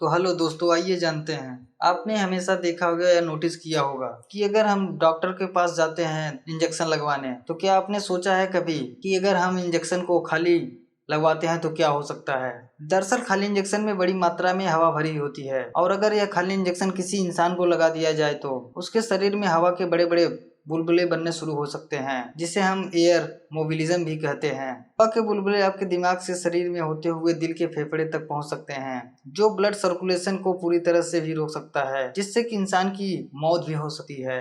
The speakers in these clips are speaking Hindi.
तो हेलो दोस्तों, आइए जानते हैं। आपने हमेशा देखा होगा या नोटिस किया होगा कि अगर हम डॉक्टर के पास जाते हैं इंजेक्शन लगवाने, तो क्या आपने सोचा है कभी कि अगर हम इंजेक्शन को खाली लगवाते हैं तो क्या हो सकता है। दरअसल खाली इंजेक्शन में बड़ी मात्रा में हवा भरी होती है, और अगर यह खाली इंजेक्शन किसी इंसान को लगा दिया जाए तो उसके शरीर में हवा के बड़े बड़े बुलबुले बनने शुरू हो सकते हैं, जिसे हम एयर मोबिलिज्म भी कहते हैं। हवा के बुलबुले आपके दिमाग से शरीर में होते हुए दिल के फेफड़े तक पहुंच सकते हैं, जो ब्लड सर्कुलेशन को पूरी तरह से भी रोक सकता है, जिससे कि इंसान की मौत भी हो सकती है।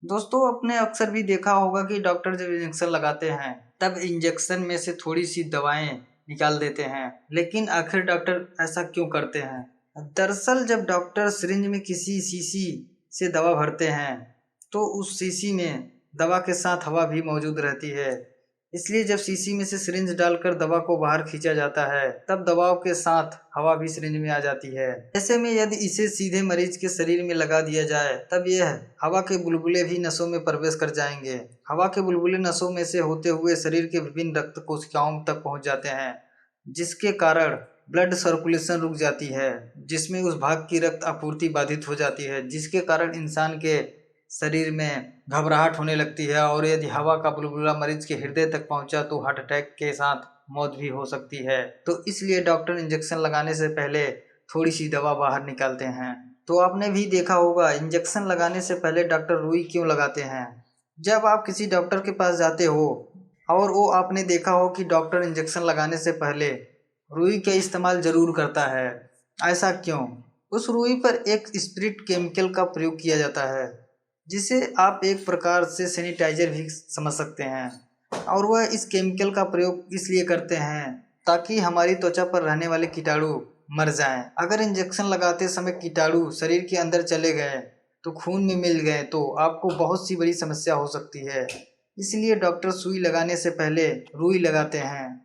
दोस्तों, आपने अक्सर भी देखा होगा कि डॉक्टर जब इंजेक्शन लगाते हैं तब इंजेक्शन में से थोड़ी सी दवाएं निकाल देते हैं, लेकिन आखिर डॉक्टर ऐसा क्यों करते हैं। दरअसल जब डॉक्टर सिरिंज में किसी शीशी से दवा भरते हैं तो उस शीशी में दवा के साथ हवा भी मौजूद रहती है, इसलिए जब शीशी में से सिरिंज डालकर दवा को बाहर खींचा जाता है तब दवाओं के साथ हवा भी सिरिंज में आ जाती है। ऐसे में यदि इसे सीधे मरीज के शरीर में लगा दिया जाए तब यह हवा के बुलबुले भी नसों में प्रवेश कर जाएंगे। हवा के बुलबुले नसों में से होते हुए शरीर के विभिन्न रक्त कोशिकाओं तक पहुंच जाते हैं, जिसके कारण ब्लड सर्कुलेशन रुक जाती है, जिसमें उस भाग की रक्त आपूर्ति बाधित हो जाती है, जिसके कारण इंसान के शरीर में घबराहट होने लगती है, और यदि हवा का बुलबुला मरीज के हृदय तक पहुंचा तो हार्ट अटैक के साथ मौत भी हो सकती है। तो इसलिए डॉक्टर इंजेक्शन लगाने से पहले थोड़ी सी दवा बाहर निकालते हैं। तो आपने भी देखा होगा इंजेक्शन लगाने से पहले डॉक्टर रुई क्यों लगाते हैं। जब आप किसी डॉक्टर के पास जाते हो और वो आपने देखा हो कि डॉक्टर इंजेक्शन लगाने से पहले रुई का इस्तेमाल जरूर करता है। ऐसा क्यों? उस रुई पर एक स्पिरिट केमिकल का प्रयोग किया जाता है, जिसे आप एक प्रकार से सैनिटाइजर भी समझ सकते हैं, और वह इस केमिकल का प्रयोग इसलिए करते हैं ताकि हमारी त्वचा पर रहने वाले कीटाणु मर जाएं। अगर इंजेक्शन लगाते समय कीटाणु शरीर के अंदर चले गए तो खून में मिल गए तो आपको बहुत सी बड़ी समस्या हो सकती है। इसलिए डॉक्टर सुई लगाने से पहले रुई लगाते हैं।